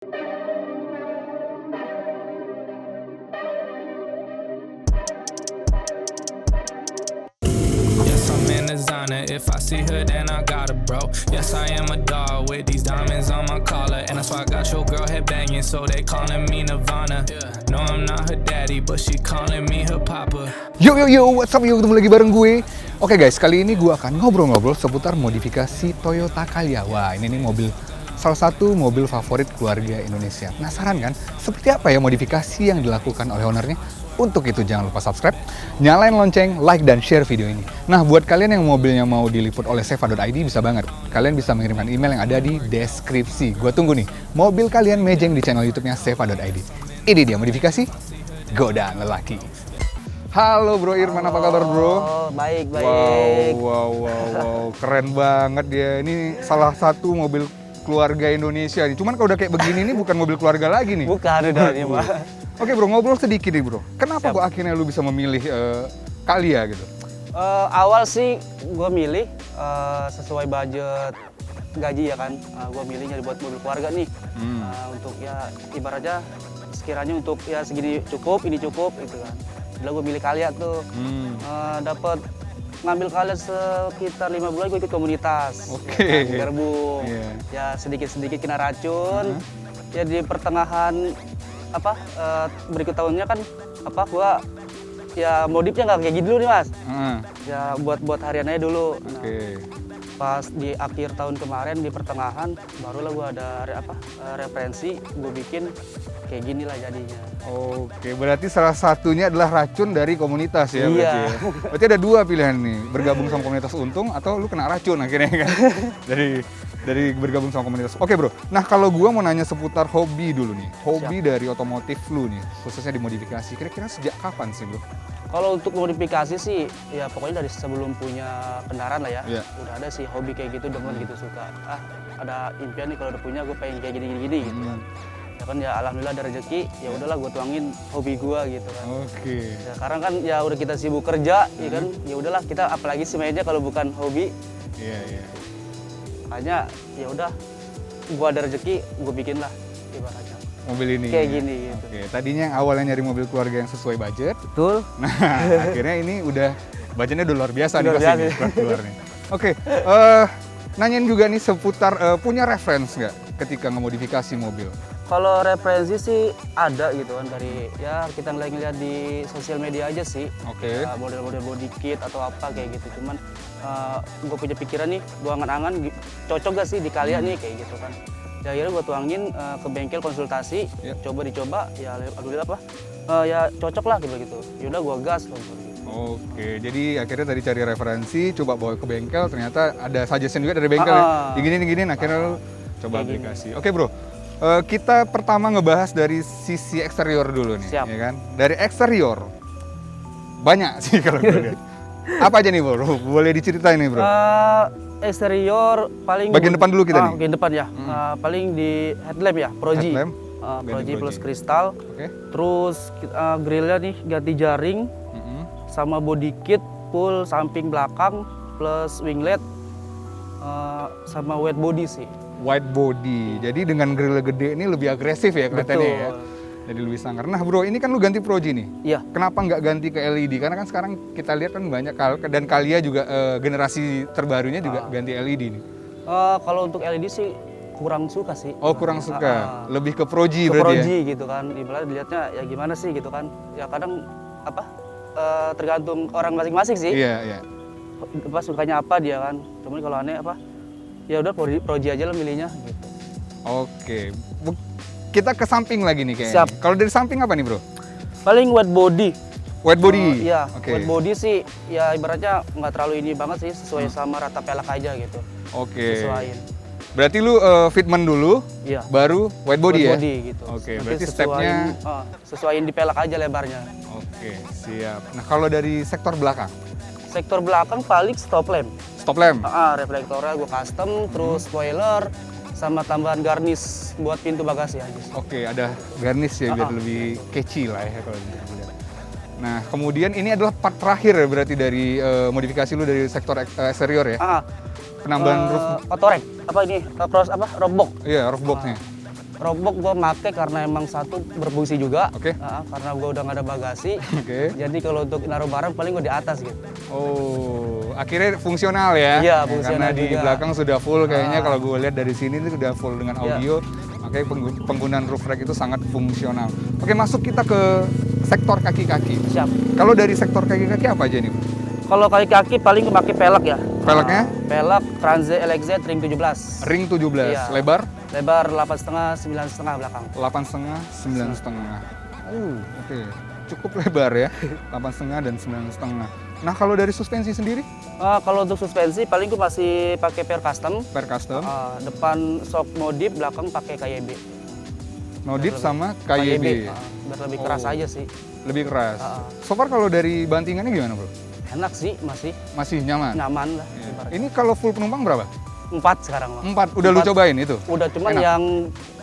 Yes, I'm in the zona. If I see her, then I got her, bro. Yes, I am a dog with these diamonds on my collar, and that's why I got your girl head banging. So they calling me Nirvana. No, I'm not her daddy, but she calling me her papa. Yo, what's up, yo, ketemu lagi bareng gue. Oke guys, kali ini gue akan ngobrol-ngobrol seputar modifikasi Toyota Calya. Wah, ini nih salah satu mobil favorit keluarga Indonesia. Penasaran kan? Seperti apa ya modifikasi yang dilakukan oleh ownernya? Untuk itu jangan lupa subscribe, nyalain lonceng, like, dan share video ini. Nah, buat kalian yang mobilnya mau diliput oleh seva.id bisa banget. Kalian bisa mengirimkan email yang ada di deskripsi. Gue tunggu nih, mobil kalian mejeng di channel YouTube-nya seva.id. Ini dia modifikasi Godaan Lelaki. Halo Bro Irman, apa kabar Bro? Oh, baik. Wow, keren banget dia. Ini salah satu mobil keluarga Indonesia nih. Cuman kalau udah kayak begini nih bukan mobil keluarga lagi nih. Bukan, udah nih, Pak. Oke Bro, ngobrol sedikit nih Bro. Kenapa kok akhirnya lu bisa memilih Calya gitu? Awal sih gue milih sesuai budget gaji ya kan. Gue milih nyari buat mobil keluarga nih. Untuk ya ibaratnya sekiranya untuk ya segini cukup, ini cukup gitu kan. Udah gue milih Calya tuh. Dapat ngambil Calya sekitar 5 bulan gue ikut komunitas. Oke. Gerbung. Yeah. Ya sedikit-sedikit kena racun. Ya di pertengahan berikut tahunnya kan gua ya modifnya nggak kayak gitu dulu nih Mas. Ya buat hariannya dulu. Oke. Pas di akhir tahun kemarin di pertengahan barulah gua ada referensi gua bikin kayak gini lah jadinya. Oke, berarti salah satunya adalah racun dari komunitas ya? Iya. Berarti ya? Berarti ada dua pilihan nih, bergabung sama komunitas Untung atau lu kena racun akhirnya kan? dari bergabung sama komunitas. Oke Bro, nah kalau gua mau nanya seputar hobi dulu nih, hobi dari otomotif lu nih, khususnya di modifikasi, kira-kira sejak kapan sih Bro? Kalau untuk modifikasi sih ya pokoknya dari sebelum punya kendaraan lah ya. Iya. Udah ada sih hobi kayak gitu, demen gitu suka. Ada impian nih kalau udah punya gue pengen kayak gini gitu kan. Ya kan ya alhamdulillah ada rezeki, ya udahlah gue tuangin hobi gue gitu kan. Oke. Ya, sekarang kan ya udah kita sibuk kerja, ya kan. Ya udahlah kita apalagi sih mainnya kalau bukan hobi. Iya. Makanya ya udah gue ada rezeki, gue bikin lah ibaratnya. Mobil ini. Kayak gini gitu. Oke, tadinya yang awalnya nyari mobil keluarga yang sesuai budget. Betul. Nah, akhirnya ini udah budgetnya udah luar biasa nih Luar pasti biasa. nih keluarnya. Oke, nanyain juga nih seputar punya reference nggak ketika ngemodifikasi mobil? Kalau referensi sih ada gitu kan dari ya kita ngeliat di sosial media aja sih. Oke. Ya, model-model body kit atau apa kayak gitu. Cuman gue punya pikiran nih, gue angan-angan cocok gak sih di Calya nih kayak gitu kan. Ya akhirnya gue tuangin ke bengkel konsultasi, coba dicoba, ya alhamdulillah ya cocok lah gitu. Yaudah gue gas gitu. Oke, jadi akhirnya tadi cari referensi, coba bawa ke bengkel, ternyata ada suggestion juga dari bengkel ya. Digini, akhirnya lu coba aplikasi. Oke Bro, kita pertama ngebahas dari sisi eksterior dulu nih, Siap. ya kan? Dari eksterior banyak sih kalau gue lihat. Apa aja nih Bro? Boleh diceritain nih Bro? Eksterior paling Bagian depan dulu kita nih. Bagian depan ya. Paling di headlamp ya, Proji. Headlamp, Proji ganti plus Proji. kristal. Oke. Terus grillnya nih ganti jaring sama body kit full samping belakang plus winglet sama wet body sih. White body. Jadi dengan grill gede ini lebih agresif ya kelihatannya ya. Jadi lebih sangar. Nah Bro, ini kan lu ganti Proji nih. Iya. Kenapa nggak ganti ke LED? Karena kan sekarang kita lihat kan banyak dan Calya juga generasi terbarunya juga ganti LED nih. Kalau untuk LED sih kurang suka sih. Oh kurang suka. Lebih ke Proji Ke berarti Proji ya? gitu kan. Ibarat dilihatnya ya gimana sih gitu kan. Ya kadang tergantung orang masing-masing sih. Iya. Sukanya apa dia kan. Cuman kalau aneh ya udah Proji aja lah milihnya gitu. Oke. Kita ke samping lagi nih kayaknya. Siap. Kalau dari samping apa nih Bro? Paling wet body. White body? Iya, Oke. wet body sih ya ibaratnya nggak terlalu ini banget sih, sesuai sama rata pelek aja gitu. Oke. Sesuaiin. Berarti lu fitment dulu, Iya. baru white body Wet ya? body gitu. Oke, Nanti berarti stepnya. sesuaiin di pelek aja lebarnya. Oke, siap. Nah kalau dari sektor belakang? Sektor belakang paling stop lamp. Stop lamp? Reflektornya gue custom, terus spoiler, sama tambahan garnish buat pintu bagasi aja sih. Oke, ada garnish ya biar lebih catchy lah ya kalau dilihat. Nah, kemudian ini adalah part terakhir ya berarti dari modifikasi lu dari sektor eksterior ya? Penambahan roof. Otorek, roof box. Iya, roof boxnya. Roadbox gue make karena emang satu berfungsi juga. Oke. Karena gue udah nggak ada bagasi. Oke. Jadi kalau untuk naruh barang paling gue di atas gitu. Oh, akhirnya fungsional ya? Iya, Ya, fungsional karena di juga. belakang sudah full kayaknya kalau gue lihat dari sini itu sudah full dengan audio. Makanya penggunaan roof rack itu sangat fungsional. Oke, masuk kita ke sektor kaki-kaki. Siap. Kalau dari sektor kaki-kaki apa aja nih, Bro? Kalau kaki-kaki paling gue pakai pelek ya. Peleknya? Pelek Tranze LXZ ring 17. Ring 17, Iya. lebar? Lebar 8,5, 9,5 belakang. 8,5, 9,5. Oke. Cukup lebar ya, 8,5 dan 9,5. Nah, kalau dari suspensi sendiri? Kalau untuk suspensi paling gue masih pakai per custom. Per custom, Depan shock modif, belakang pakai KYB. Nodip sama KYB. Biar lebih keras aja sih. Lebih keras. So far kalau dari bantingannya gimana, Bro? Enak sih, masih Masih nyaman? nyaman lah. Iya. ibaratnya. Ini kalau full penumpang berapa? 4 sekarang loh. 4. Udah lu 4. cobain itu? Udah, cuman Enak? yang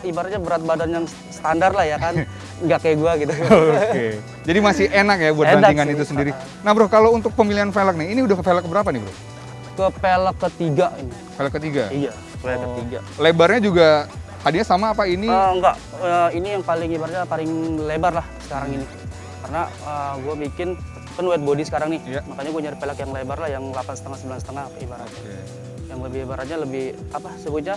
ibaratnya berat badan yang standar lah ya kan. Nggak kayak gua gitu. Oke. Jadi masih enak ya buat Enak bantingan sih. itu sendiri. Nah, Bro, kalau untuk pemilihan velg nih, ini udah ke velg berapa nih, Bro? Ke pelek ketiga ini. Velg ketiga? Iya, pelek ketiga. Lebarnya juga tadinya sama apa ini? Enggak, ini yang paling ibaratnya paling lebar lah sekarang ini. Karena gue bikin kan wet body sekarang nih, Iya. makanya gue nyari pelek yang lebar lah, yang 8,5 9,5 ibaratnya. Oke. Yang lebih ibaratnya lebih apa sebutnya?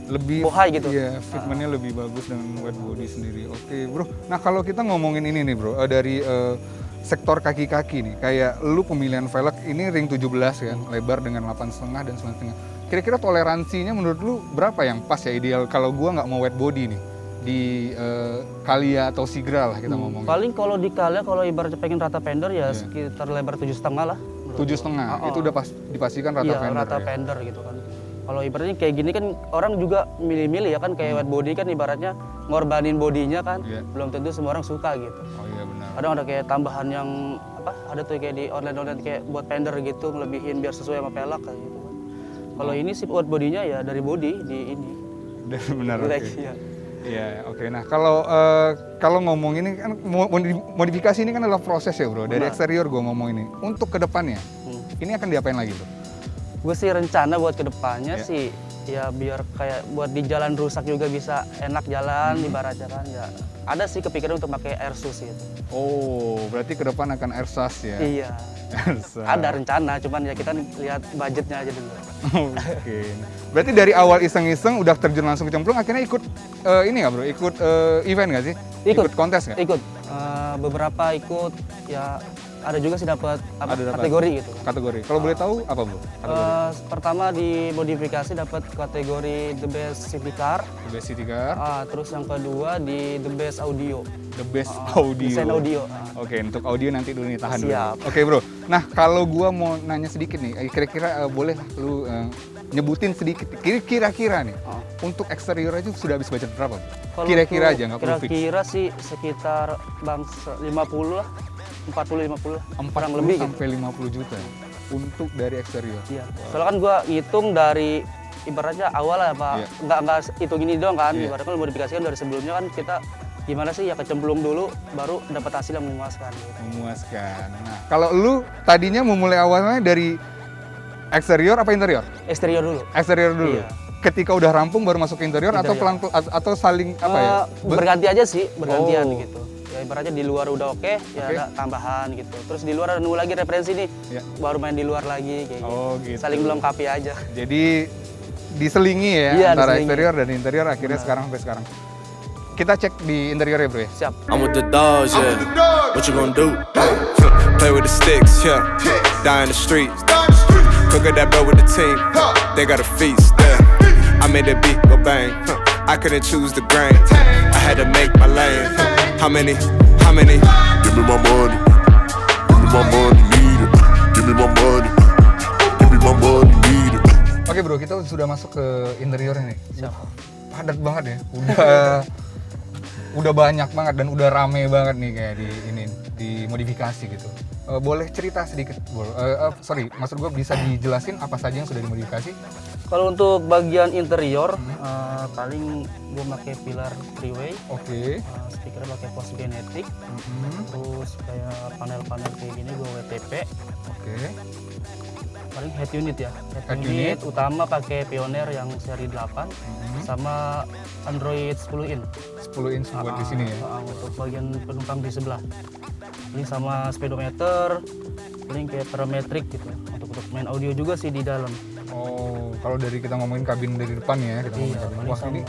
Lebih Bohai gitu. Iya, fitmentnya lebih bagus dengan wet body sendiri. Oke, Bro. Nah, kalau kita ngomongin ini nih, Bro, dari sektor kaki-kaki nih, kayak lu pemilihan velg ini ring 17 kan, lebar dengan 8,5 dan 9,5. Kira-kira toleransinya menurut lu berapa yang pas ya ideal kalau gua nggak mau wet body nih di Kalia atau Sigra lah kita ngomongin. Paling kalau di Kalia kalau ibaratnya pengen rata fender ya sekitar lebar 7,5 lah. 7,5 itu udah dipastikan rata Iya, fender rata ya? fender gitu kan. Kalau ibaratnya kayak gini kan orang juga milih-milih ya kan, kayak wet body kan ibaratnya ngorbanin bodinya kan. Iya. Belum tentu semua orang suka gitu. Oh iya benar. Kadang ada kayak tambahan yang apa? Ada tuh kayak di online kayak buat fender gitu, ngelebihin biar sesuai sama pelek kayak gitu kan. Kalau ini sih wet bodinya ya dari body di ini. Benar. Relax, Oke. ya. Iya, oke. Nah, kalau ngomong ini kan modifikasi ini kan adalah proses ya, Bro. Dari Benar. eksterior gua ngomong ini. Untuk kedepannya, ini akan diapain lagi, Bro? Gue sih rencana buat kedepannya Iya. sih ya biar kayak buat di jalan rusak juga bisa enak jalan ibaratnya kan ya. Ada sih kepikiran untuk pakai air sus gitu. Oh, berarti ke depan akan airsas ya? Iya. Airsas. Ada rencana, cuman ya kita lihat budgetnya aja dulu. Oke. Berarti dari awal iseng-iseng udah terjun langsung kecemplung, akhirnya ikut ini nggak, Bro? Ikut event nggak sih? Ikut. Kontes nggak? Ikut beberapa ikut ya, ada juga sih dapat Ada dapat. kategori gitu. Kategori. Kalau boleh tahu apa, Bro? Pertama di modifikasi dapat kategori The Best City Car. The Best City Car, Terus yang kedua di The Best Audio. The Best Audio. Desain audio. Oke, untuk audio nanti dulu nih, tahan Siap. dulu. Oke, Bro. Nah, kalau gua mau nanya sedikit nih, kira-kira boleh lu nyebutin sedikit kira-kira nih. Untuk eksterior aja sudah habis budget berapa, Bro? Kalau Kira-kira untuk aja, nggak perlu fix. Kira-kira sih sekitar 50 lah, 40-50 lah, kurang 40 lebih gitu. sampai 50 juta untuk dari eksterior. Iya. Soalnya kan gua ngitung dari ibaratnya awal lah Pak, Iya. nggak hitung ini doang kan, Iya. ibaratnya kalau modifikasi kan dari sebelumnya kan kita gimana sih ya kecemplung dulu, baru dapat hasil yang memuaskan. Gitu. Memuaskan. Nah, kalau lu tadinya memulai awalnya dari eksterior apa interior? Eksterior dulu. Eksterior dulu. Iya. Ketika udah rampung baru masuk ke interior, atau Interior. atau saling apa ya? Berganti aja sih, bergantian Oh. gitu. Ya ibaratnya di luar udah oke, ya Oke. ada tambahan gitu. Terus di luar ada nunggu lagi referensi nih, Iya. baru main di luar lagi kayak Oh, gitu. gitu. Saling melengkapi aja. Jadi diselingi ya Iya, antara diselingi. eksterior dan interior akhirnya sekarang sampai sekarang. Kita cek di interior ya, Bro ya. Siap. I'm with the dogs, yeah. What you gonna do? Play with the sticks, yeah. Die in the streets. Cook at that bro with the team. They got a feast, yeah. I made that beat go bang. I couldn't choose the grain. I had to make my lane. How many? How many? Give me my money. Give me my money, need it. Give me my money. Give me my money, need it. Oke, Bro, kita sudah masuk ke interior nih. Siap. Padat banget ya. Udah banyak banget dan udah rame banget nih kayak di modifikasi gitu. boleh cerita sedikit, bro? Maksud gue bisa dijelasin apa saja yang sudah dimodifikasi? Kalau untuk bagian interior, paling gue pakai pilar three-way, Oke. speaker pakai pos genetik, terus kayak panel-panel kayak gini gue WTP. Oke. Paling head unit ya, Head unit. utama pakai Pioneer yang seri 8 sama Android 10 in 10 inch buat di sini ya. untuk bagian penumpang di sebelah. Ini sama speedometer, paling kayak parametric gitu untuk main audio juga sih di dalam. Oh, kalau dari kita ngomongin kabin dari depan ya, kita ngomongin kabin. paling Wah, sama. ini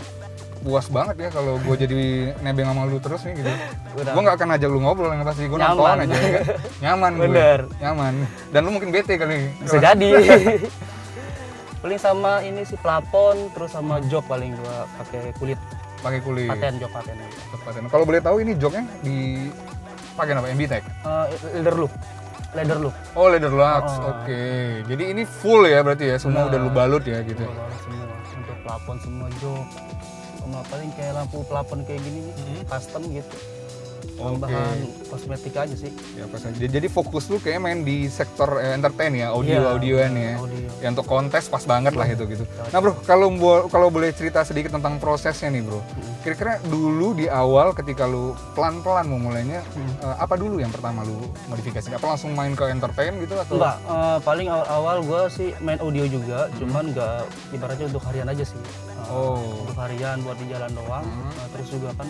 puas banget ya kalau gue jadi nebeng sama lu terus nih gitu. Udah. Gue nggak akan ajak lu ngobrol yang pasti, gue nonton Nyaman. aja ya. Nyaman gue. Bener. Nyaman. Dan lu mungkin bete kali. Bisa jadi. Paling sama ini sih plafon, terus sama jok paling gua pakai kulit Pakai kulit. jok paten. Paten. Kalau boleh tahu ini joknya di pakai apa? MB-Tech? Leather look. Oh, leather lux. Oh. Oke. Jadi ini full ya berarti ya, semua Benar. udah lu balut ya gitu. Bawa semua untuk plafon semua jok. Sama paling kayak lampu plafon kayak gini nih, custom gitu. Tambahan kosmetik aja sih. Ya apa saja. Jadi fokus lu kayak main di sektor entertain ya, Iya, audioan ya. audio. Ya untuk kontes pas banget lah itu gitu. Nah, Bro, kalau boleh cerita sedikit tentang prosesnya nih, Bro. Kira-kira dulu di awal ketika lu pelan-pelan mau mulainya apa dulu yang pertama lu modifikasi? Apa langsung main ke entertain gitu atau? Enggak, paling awal-awal gue sih main audio juga, cuman nggak ibaratnya untuk harian aja sih. Untuk harian buat di jalan doang. Terus juga kan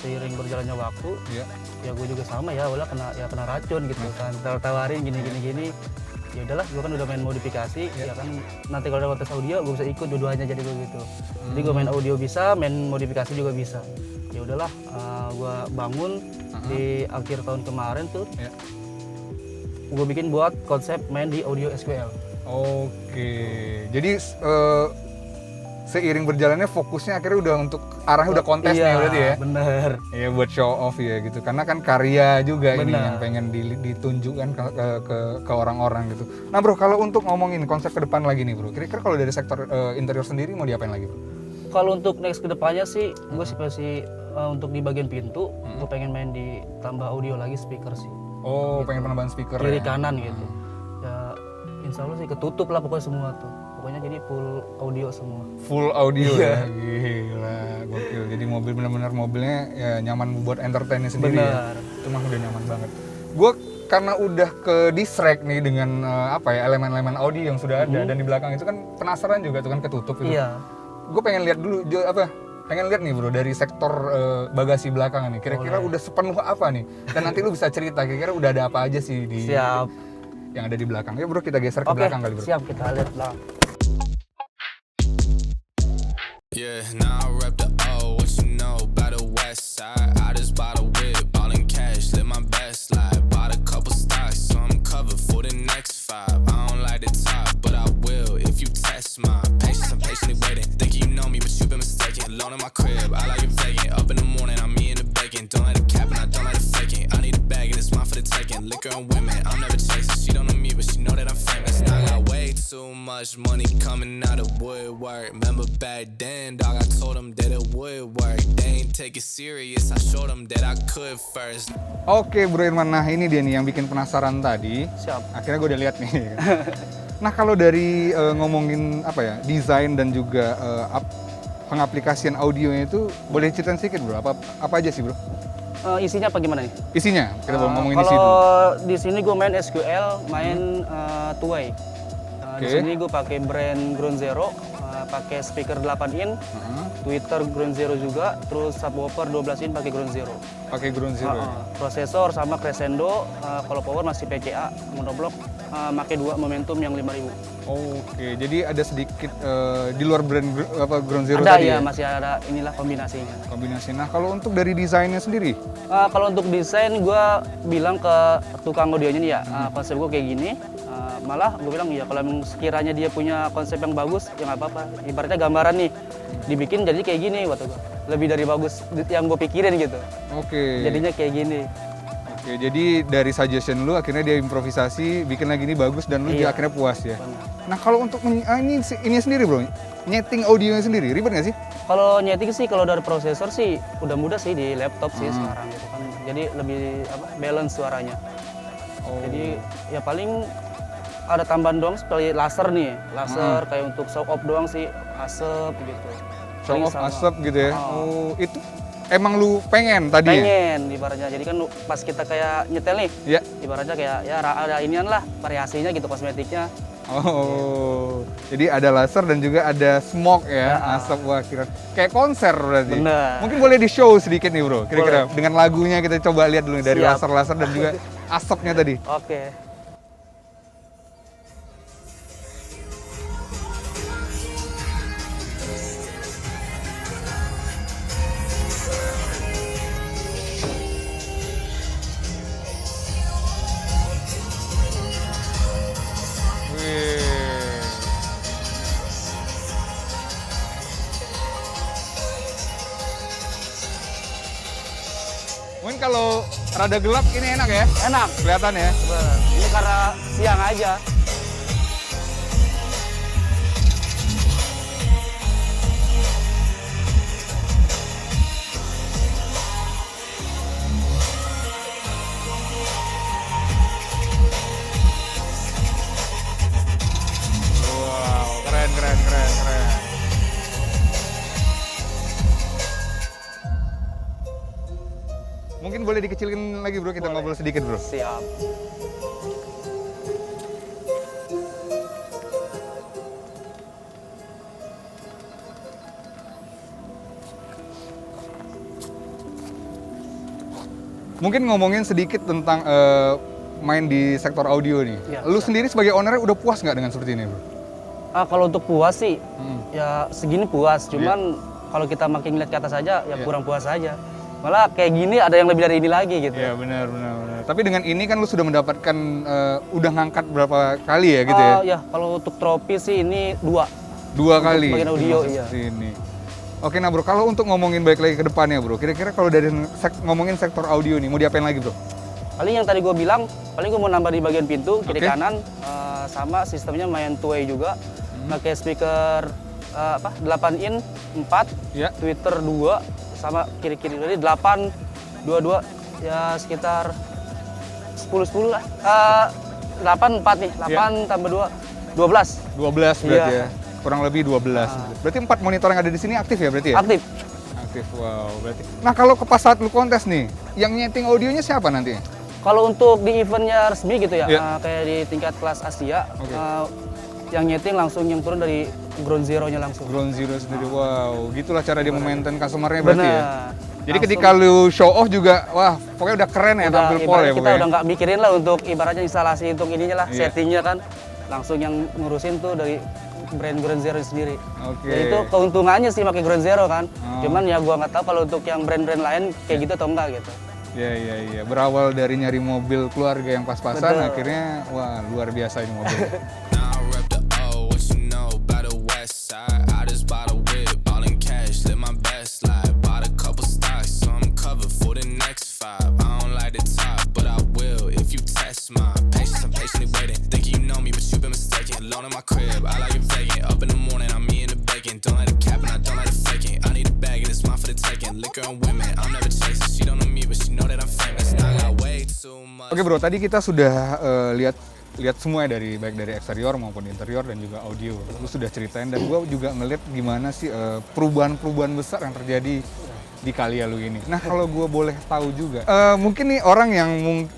seiring berjalannya waktu, ya gue juga sama ya, kena racun gitu kan. Tawarin gini. Ya udahlah, gue kan udah main modifikasi, ya kan nanti kalau ada kontes audio gue bisa ikut dua-duanya jadi gue gitu. Jadi gue main audio bisa, main modifikasi juga bisa. Ya udahlah, gue bangun di akhir tahun kemarin tuh. Gue bikin buat konsep main di audio SQL. Oke. Jadi seiring berjalannya fokusnya akhirnya udah untuk arahnya udah kontes nih berarti ya. Bener. Iya, buat show off ya gitu. Karena kan karya juga ini Benar. yang pengen ditunjukkan ke orang-orang gitu. Nah, Bro, kalau untuk ngomongin konsep ke depan lagi nih, Bro. Kira-kira kalau dari sektor interior sendiri mau diapain lagi, Bro? Kalau untuk next kedepannya sih, gue sih pasti untuk di bagian pintu, gue pengen main di tambah audio lagi speaker sih. Oh, pengen penambahan speaker Kiri ya. kanan gitu. Ya, insya Allah sih ketutup lah pokoknya semua tuh. Pokoknya jadi full audio semua. Full audio ya. Gila, gokil. Jadi mobil benar-benar mobilnya ya nyaman buat entertainnya sendiri. Benar. Ya. Itu mah udah nyaman banget. Gue karena udah ke distract nih dengan elemen-elemen audio yang sudah ada dan di belakang itu kan penasaran juga tuh kan ketutup itu. Iya. Gue pengen lihat dulu pengen lihat nih, Bro, dari sektor bagasi belakang nih. Kira-kira udah sepenuh apa nih? Dan nanti lu bisa cerita kira-kira udah ada apa aja sih di Siap. yang ada di belakang. Ya, Bro, kita geser ke Oke, belakang kali, Bro. siap, kita lihat belakang. Yeah, now I rep the O, what you know about the west side? I just bought a whip, all in cash, live my best life. Bought a couple stocks, so I'm covered for the next 5. I don't like the top, but I will if you test my patience. I'm patiently waiting, thinking you know me, but you've been mistaken. Alone in my crib, I like it vacant. Up in the morning, I'm me in the bacon. Don't like the cap and I don't like the faking. I need a bag and it's mine for the taking. Liquor and women, I'm never chasing. She don't know me, but she know that I'm famous. I got way too much money coming out of woodwork. Remember back then, dog, I told them that it would work. They ain't take it serious, I showed them that I could first. Oke, Bro Irman, nah ini dia nih yang bikin penasaran tadi. Siap. Akhirnya gue udah lihat nih. Nah, kalau dari ngomongin desain dan juga pengaplikasian audionya itu boleh ceritain sedikit, Bro? Apa aja sih, Bro? Isinya apa gimana nih? Isinya, kita boleh ngomongin isi dulu. Kalau di sini gue main SQL, main two-way. Di Oke. sini gue pakai brand Ground Zero, pakai speaker 8 in, tweeter Ground Zero juga, terus subwoofer 12 in pakai Ground Zero. Pakai Ground Zero ya? Prosesor sama Crescendo, kalau power masih PCA, monoblock, pakai 2 Momentum yang 5000. Oke, jadi ada sedikit di luar brand Ground Zero Ada tadi ya, ya? masih ada inilah kombinasinya. Kombinasi. Nah, kalau untuk dari desainnya sendiri? Kalau untuk desain gue bilang ke tukang audionya nih ya, konsep gue kayak gini. Malah gue bilang ya kalau sekiranya dia punya konsep yang bagus ya nggak apa-apa. Ibaratnya gambaran nih dibikin jadi kayak gini waktu gue. Lebih dari bagus yang gue pikirin gitu. Oke. Jadinya kayak gini. Oke, jadi dari suggestion lu akhirnya dia improvisasi, bikin lagi ini bagus dan lu Iya. juga akhirnya puas ya. Benar. Nah, kalau untuk ini sendiri, Bro. Nyeting audionya sendiri ribet nggak sih? Kalau nyeting sih kalau dari prosesor sih udah mudah sih di laptop sih sekarang gitu kan. Jadi lebih balance suaranya. Oh. Jadi ya paling ada tambahan doang seperti laser nih, laser kayak untuk show off doang sih, asap gitu. Show Paling off sama. asap gitu ya. Oh. Oh, itu emang lu pengen tadi ya? Pengen ibaratnya. Jadi kan pas kita kayak nyetel nih, Ya. ibaratnya kayak ya ada inian lah variasinya gitu kosmetiknya. Oh, jadi ada laser dan juga ada smoke ya, asap. Wah, kira kayak konser berarti. Bener. Mungkin boleh di show sedikit nih bro, kira-kira dengan lagunya kita coba lihat dulu dari Siap. laser-laser dan juga asapnya tadi. Oke. Wih. Mungkin kalau rada gelap ini enak ya, Enak. kelihatan ya. Bener. Ini karena siang aja. Wow, keren, keren, keren, keren. Mungkin boleh dikecilin lagi bro, kita ngobrol sedikit bro. Siap. Mungkin ngomongin sedikit tentang main di sektor audio nih. Iya, Lu siap. sendiri sebagai owner udah puas nggak dengan seperti ini bro? Kalau untuk puas sih, Hmm. ya segini puas. Cuman kalau kita makin ngeliat ke atas aja, ya Iya. kurang puas aja. Malah kayak gini ada yang lebih dari ini lagi gitu. Iya benar, benar, benar. Tapi dengan ini kan lu sudah mendapatkan, udah ngangkat berapa kali ya gitu ya? Ya kalau untuk trofi sih ini 2. Dua untuk kali. bagian audio, termasuk iya. seperti ini. Oke nah bro, kalau untuk ngomongin balik lagi ke depannya bro, kira-kira kalau dari ngomongin sektor audio nih, mau diapain lagi bro? Paling yang tadi gue bilang, paling gue mau nambah di bagian pintu, kiri Oke. kanan, sama sistemnya main two-way juga. Pakai speaker 8 in 4, Ya. Twitter 2, sama kiri-kiri jadi 8, 22, ya sekitar 10 lah. 8 4 nih, 8 tambah 2, 12. 12 berarti Iya. ya? Kurang lebih 12. Berarti 4 monitor yang ada di sini aktif ya berarti ya? Aktif. Aktif, wow. Berarti. Nah kalau ke pas saat lu kontes nih, yang nyeting audionya siapa nanti? Kalau untuk di eventnya resmi gitu ya, Iya. kayak di tingkat kelas Asia, Oke. yang nyeting langsung yang turun dari ground zero-nya langsung. Ground Zero sendiri, wow. Gitulah cara dia memaintain customer-nya berarti ya? Jadi Langsung. ketika lu show off juga, wah pokoknya udah keren ya tampil pol ya kita pokoknya. udah nggak mikirin lah untuk ibaratnya instalasi untuk ininya lah, Iya. settingnya kan. Langsung yang ngurusin tuh dari brand Ground Zero sendiri. Oke. Ya itu keuntungannya sih pakai Ground Zero kan. Oh. Cuman ya gua nggak tahu kalau untuk yang brand-brand lain kayak gitu atau enggak gitu. Iya, iya, iya. Berawal dari nyari mobil keluarga yang pas-pasan, Betul. akhirnya wah luar biasa ini mobil. Now I rep the O, what you know about the west side? I just bought a whip, all in cash, live my best life. Bought a couple stocks, so I'm covered for the next 5. I don't like the top, but I will if you test my patience. I'm patiently waiting, thinking you know me, but you've been mistaken. Alone in my crib, I like it vacant. Up in the morning, I'm me in the bacon. Don't let it cap and I don't let it faking. I need a bag and it's mine for the taking. Liquor and women, I'm never chasing. She don't know me, but she know that I'm famous. I got way too much. Oke bro, tadi kita sudah lihat semua ya, dari baik dari eksterior maupun interior dan juga audio. Lu sudah ceritain dan gua juga ngeliat gimana sih perubahan-perubahan besar yang terjadi di Kalia lu ini. Nah kalau gua boleh tahu juga, mungkin nih orang yang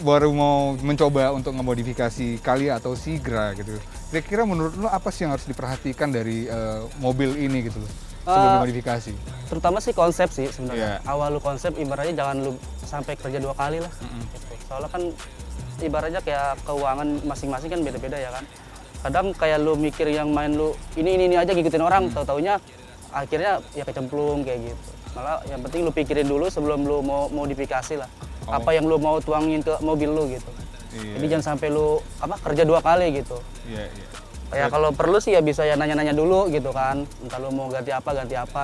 baru mau mencoba untuk ngemodifikasi Kalia atau Sigra gitu. Kira-kira menurut lu apa sih yang harus diperhatikan dari mobil ini gitu loh sebelum dimodifikasi? Terutama sih konsep sih sebenarnya. Iya. Awal lu konsep ibaratnya jangan lu sampai kerja 2 kali lah. Gitu. Soalnya kan ibaratnya kayak keuangan masing-masing kan beda-beda ya kan. Kadang kayak lu mikir yang main lu ini aja ngikutin orang, tahu-taunya akhirnya ya kecemplung kayak gitu. Malah yang penting lu pikirin dulu sebelum lu mau modifikasi lah. Oh. Apa yang lu mau tuangin ke mobil lu gitu. Iya. Jadi jangan sampai lu kerja 2 kali gitu. Iya, iya. Ya kalau perlu sih ya bisa ya nanya-nanya dulu gitu kan. Entah lu mau ganti apa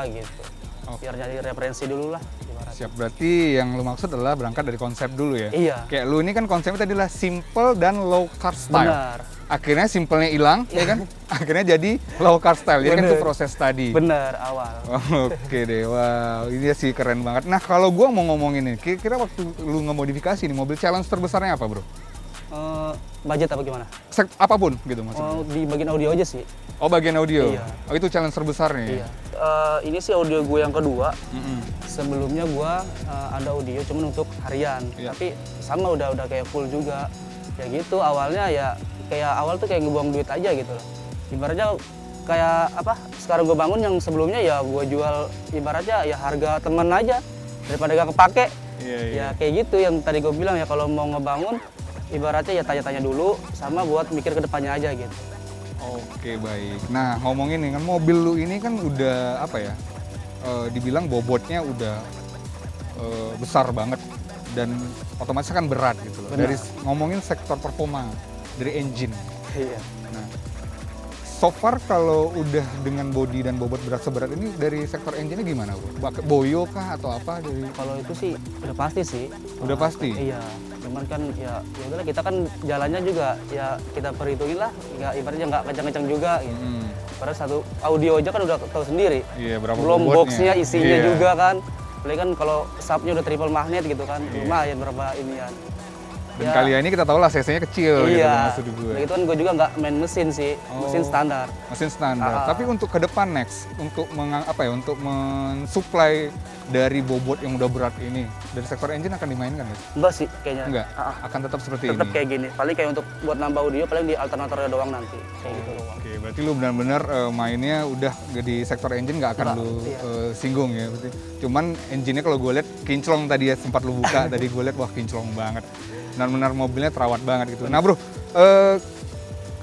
gitu. Oke. Biar jadi referensi dulu lah. ibaratnya. Siap, berarti yang lu maksud adalah berangkat dari konsep dulu ya? Iya. Kayak lu ini kan konsepnya tadi lah simple dan low carb style. Benar. Akhirnya simpelnya hilang, ya kan? Akhirnya jadi low carb style. Jadi kan itu Bener. proses tadi. Bener awal. Oke deh, wow. Ini sih keren banget. Nah kalau gua mau ngomongin nih, kira-kira waktu lu ngemodifikasi nih mobil, challenge terbesarnya apa bro? Budget apa gimana? Apapun gitu maksudnya. Di bagian audio aja sih. Oh, bagian audio. Iya. Oh, itu challenge terbesar nih. Iya. Ini sih audio gue yang kedua. Sebelumnya gue ada audio cuman untuk harian. Iya. Tapi sama udah kayak full juga. Ya gitu awalnya ya kayak awal tuh kayak ngebuang duit aja gitu loh. Ibaratnya kayak apa? Sekarang gue bangun yang sebelumnya ya gue jual ibaratnya ya harga teman aja daripada gak kepake. Iya. Ya kayak gitu yang tadi gue bilang ya kalau mau ngebangun ibaratnya ya tanya-tanya dulu sama buat mikir ke depannya aja gitu. Oke, baik. Nah, ngomongin nih kan mobil lu ini kan udah apa ya? Dibilang bobotnya udah besar banget dan otomatis kan berat gitu loh. Benar. Dari ngomongin sektor performa dari engine. Iya. Nah, so far kalau udah dengan bodi dan bobot berat seberat ini dari sektor engine-nya gimana, Bro? Boyo kah atau apa dari? Kalau itu sih udah pasti sih. Udah pasti? Iya. Cuman kan ya udahlah kita kan jalannya juga ya kita perhitungin lah. Nggak ibaratnya nggak kencang-kencang juga. Gitu. Padahal satu audio aja kan udah tahu sendiri. Iya, berapa Belum bobotnya? boxnya isinya Iya. juga kan. Apalagi kan kalau subnya udah triple magnet gitu kan. Lumayan berapa inian. Dan kali ini kita tahu lah cc-nya kecil gitu Iya. maksud gue. Nah, itu kan gue juga nggak main mesin sih. Mesin standar. Mesin standar. Tapi untuk ke depan next untuk untuk mensuplai dari bobot yang udah berat ini dari sektor engine akan dimainkan ya? Enggak sih kayaknya. Enggak. Akan tetap seperti Tetap ini. kayak gini. Paling kayak untuk buat nambah audio paling di alternatornya doang nanti. Kayak gitu doang. Oke, berarti lu benar-benar mainnya udah di sektor engine nggak akan Nggak, lu iya. singgung ya berarti. Cuman engine-nya kalau gue lihat kinclong tadi ya, sempat lu buka tadi gue lihat wah kinclong banget. Benar-benar mobilnya terawat banget gitu. Nah, Bro,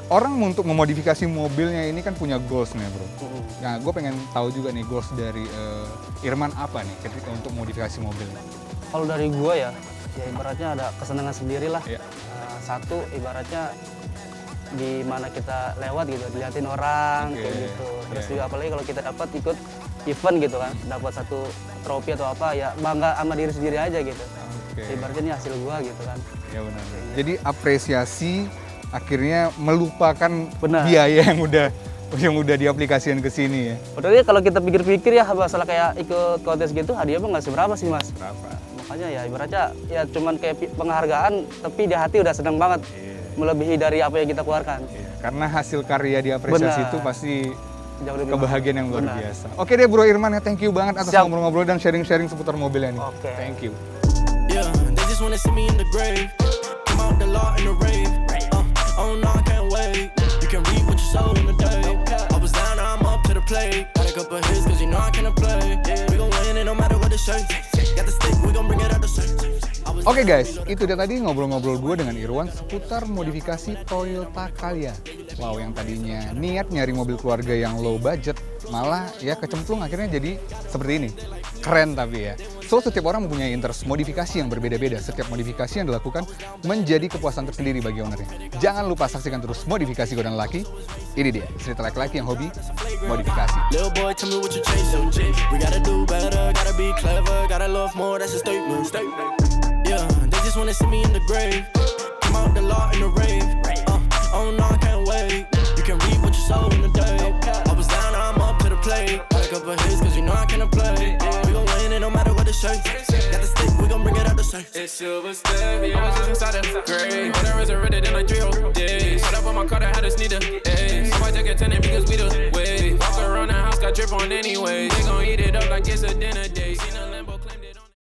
orang untuk memodifikasi mobilnya ini kan punya goals nih, Bro. Nah, gue pengen tahu juga nih goals dari Irman apa nih ketika untuk modifikasi mobilnya. Kalau dari gue ya ibaratnya ada kesenangan sendiri lah. Iya. Satu ibaratnya di mana kita lewat gitu, diliatin orang Oke, kayak gitu. Terus iya. juga apalagi kalau kita dapat ikut event gitu kan, dapat satu trofi atau apa ya bangga sama diri sendiri aja gitu. Oke. Ibaratnya ini hasil gua gitu kan. Ya benar. Jadi apresiasi akhirnya melupakan Benar. biaya yang udah diaplikasikan ke sini ya. Padahal kalau kita pikir-pikir ya masalah kayak ikut kontes gitu hadiah mah nggak seberapa sih mas. Berapa? Makanya ya ibaratnya ya cuman kayak penghargaan tapi di hati udah seneng banget. Melebihi dari apa yang kita keluarkan. Iya, karena hasil karya diapresiasi Benar. itu pasti Jauh lebih kebahagiaan yang luar Benar. biasa. Oke deh Bro Irman ya, thank you banget atas Siap. ngobrol-ngobrol dan sharing-sharing seputar mobilnya nih. Oke. Thank you. Yeah, they just wanna see me in the grave. Come out the law in the rave. Oh no, I can't wait. You can read what you sow in the day. I was down, now I'm up to the plate. Got a couple hits, cause you know I cannot play. We gon' win it no matter what they say. Got the stick, we gon' bring it out the same. Oke guys, itu dia tadi ngobrol-ngobrol gue dengan Irwan seputar modifikasi Toyota Calya. Wow, yang tadinya niat nyari mobil keluarga yang low budget, malah ya kecemplung akhirnya jadi seperti ini. Keren tapi ya. So, setiap orang mempunyai interest modifikasi yang berbeda-beda. Setiap modifikasi yang dilakukan menjadi kepuasan tersendiri bagi ownernya. Jangan lupa saksikan terus Modifikasi Godaan Laki. Ini dia, cerita laki-laki yang hobi modifikasi. Little boy, tell me what you chase. We gotta do better, gotta be clever, gotta love more, that's a statement. Yeah, they just wanna see me in the grave. Come out the law in the rave. Oh no, I can't wait. You can read what you sow in the day. I was down, now I'm up to the plate. Got a couple hits, cause you know I cannot play. We gon' win it no matter what they say. Got the stick, we gon' bring it out the same. It's silver step, yeah, I was just inside the grave. When I resurrected in like 3 whole days. Shut up on my car, that had a sneaker. Ayy, I just get tenant because we the wave. Walk around the house, got drip on anyway. They gon' eat it up like it's a dinner day.